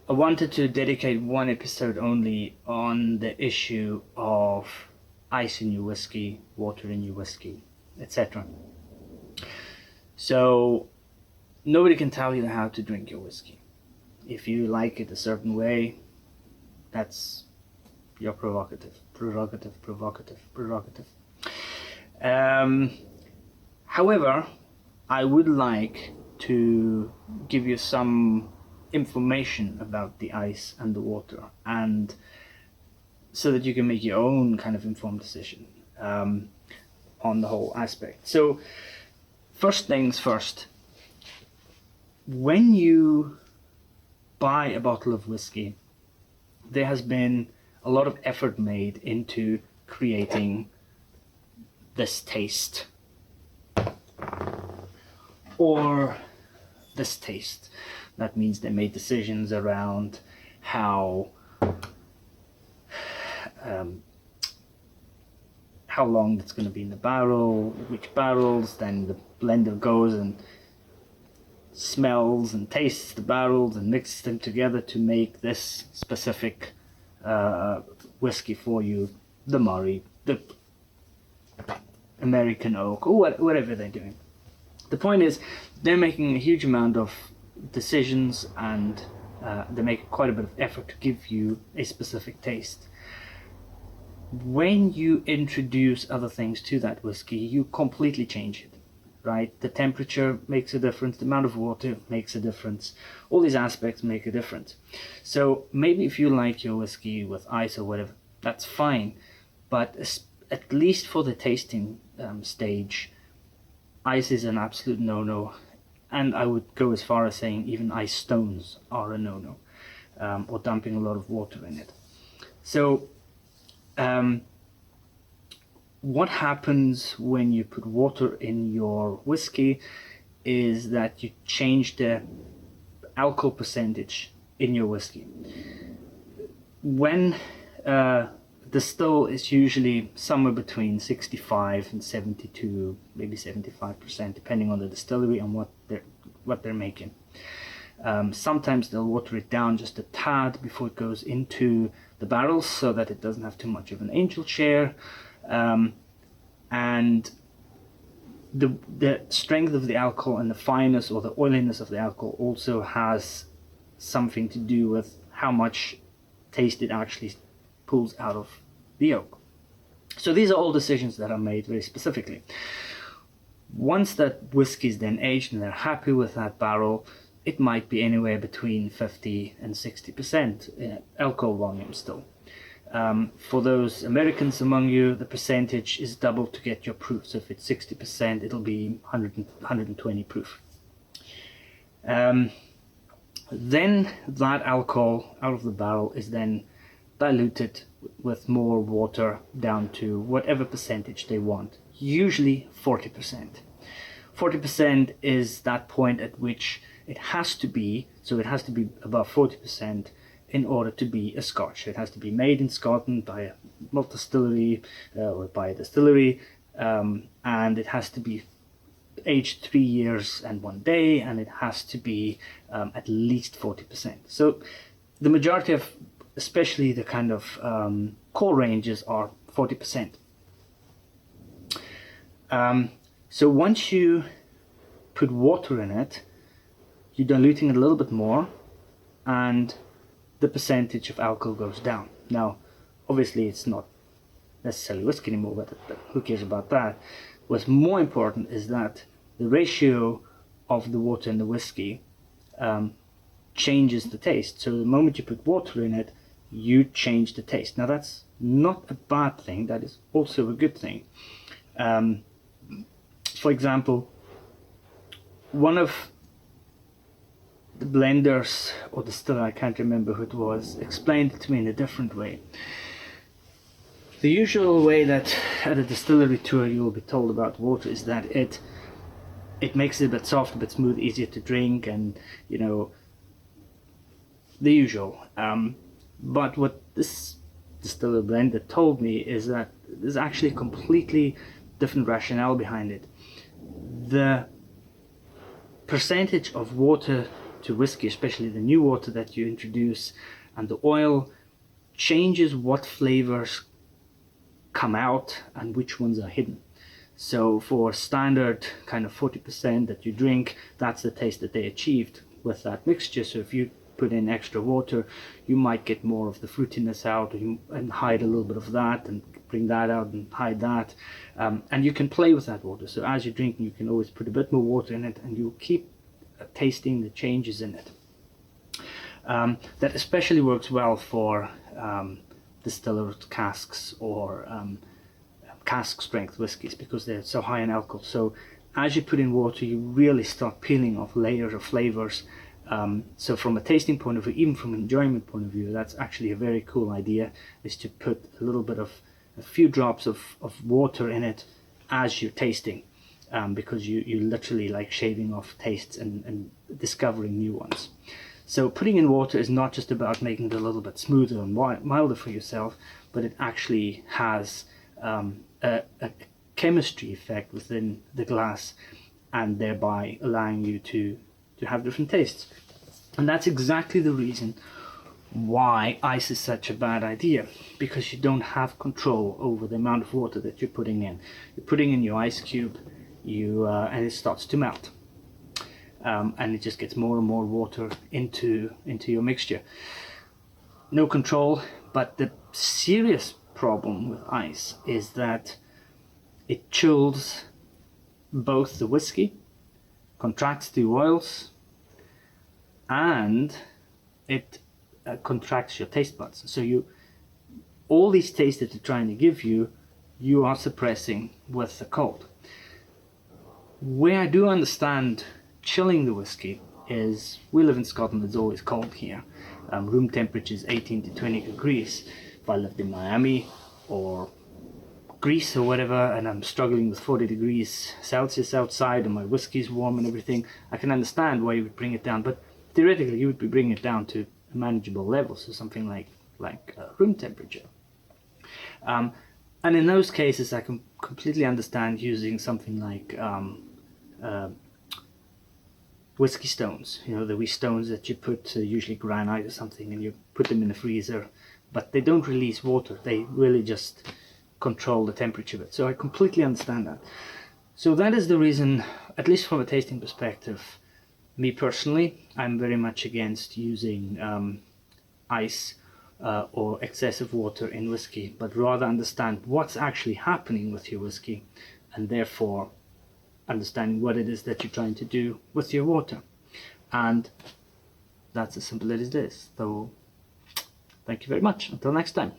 I wanted to dedicate one episode only on the issue of ice in your whiskey, water in your whiskey, etc. So nobody can tell you how to drink your whiskey. If you like it a certain way, that's your prerogative. However, I would like to give you some information about the ice and the water, and so that you can make your own kind of informed decision on the whole aspect. So first things first, when you buy a bottle of whiskey, there has been a lot of effort made into creating this taste or this taste. That means they made decisions around how long it's going to be in the barrel, which barrels. Then the blender goes and smells and tastes the barrels and mixes them together to make this specific whiskey for you, the Murray, the American oak, or whatever they're doing. The point is, they're making a huge amount of decisions, and they make quite a bit of effort to give you a specific taste. When you introduce other things to that whiskey, you completely change it, right? The temperature makes a difference, the amount of water makes a difference, all these aspects make a difference. So maybe if you like your whiskey with ice or whatever, that's fine, but at least for the tasting stage, ice is an absolute no-no, and I would go as far as saying even ice stones are a no-no, or dumping a lot of water in it. So what happens when you put water in your whiskey is that you change the alcohol percentage in your whiskey. When the still is usually somewhere between 65 and 72, maybe 75%, depending on the distillery and what they're making. Sometimes they'll water it down just a tad before it goes into the barrels, so that it doesn't have too much of an angel share, and the strength of the alcohol and the fineness or the oiliness of the alcohol also has something to do with how much taste it actually pulls out of the oak. So these are all decisions that are made very specifically. Once that whiskey is then aged and they're happy with that barrel, it might be anywhere between 50 and 60% alcohol volume still. For those Americans among you, the percentage is double to get your proof. So if it's 60%, it'll be 120 proof. Then that alcohol out of the barrel is then diluted with more water down to whatever percentage they want, usually 40%. 40% is that point at which it has to be, so it has to be above 40% in order to be a Scotch. It has to be made in Scotland by a malt distillery or by a distillery, and it has to be aged 3 years and 1 day, and it has to be at least 40%. So the majority of, especially the kind of core ranges, are 40%. So once you put water in it, you're diluting it a little bit more, and the percentage of alcohol goes down. Now, obviously it's not necessarily whiskey anymore, but who cares about that? What's more important is that the ratio of the water in the whiskey changes the taste. So the moment you put water in it, you change the taste. Now that's not a bad thing, that is also a good thing. For example, one of the blenders or distiller, I can't remember who it was, explained it to me in a different way. The usual way that at a distillery tour you will be told about water is that it makes it a bit soft, a bit smooth, easier to drink, and you know, the usual. But what this distiller blender told me is that there's actually a completely different rationale behind it. The percentage of water to whiskey, especially the new water that you introduce, and the oil changes what flavors come out and which ones are hidden. So for standard kind of 40% that you drink, that's the taste that they achieved with that mixture. So if you put in extra water, you might get more of the fruitiness out, and hide a little bit of that, and bring that out and hide that. And you can play with that water. So as you're drinking, you can always put a bit more water in it, and you'll keep tasting the changes in it. That especially works well for distillers casks or cask strength whiskies, because they're so high in alcohol. So as you put in water, you really start peeling off layers of flavors. So from a tasting point of view, even from an enjoyment point of view, that's actually a very cool idea, is to put a few drops of water in it as you're tasting, because you literally like shaving off tastes and discovering new ones. So putting in water is not just about making it a little bit smoother and milder for yourself, but it actually has a chemistry effect within the glass, and thereby allowing you to have different tastes. And that's exactly the reason why ice is such a bad idea, because you don't have control over the amount of water that you're putting in. You're putting in your ice cube, and it starts to melt. And it just gets more and more water into your mixture. No control, but the serious problem with ice is that it chills both the whiskey, contracts the oils, and it contracts your taste buds. So all these tastes that they're trying to give you, you are suppressing with the cold. Where I do understand chilling the whiskey is, we live in Scotland, it's always cold here. Room temperature is 18 to 20 degrees. If I lived in Miami or Greece or whatever, and I'm struggling with 40 degrees Celsius outside and my whiskey's warm and everything, I can understand why you would bring it down, but theoretically you would be bringing it down to a manageable level, so something like room temperature. And in those cases I can completely understand using something like whiskey stones, the wee stones that you put, usually granite or something, and you put them in the freezer, but they don't release water, they really just control the temperature of it. So I completely understand that. So that is the reason, at least from a tasting perspective, me personally, I'm very much against using ice or excessive water in whiskey, but rather understand what's actually happening with your whiskey, and therefore understanding what it is that you're trying to do with your water. And that's as simple as it is. So thank you very much. Until next time.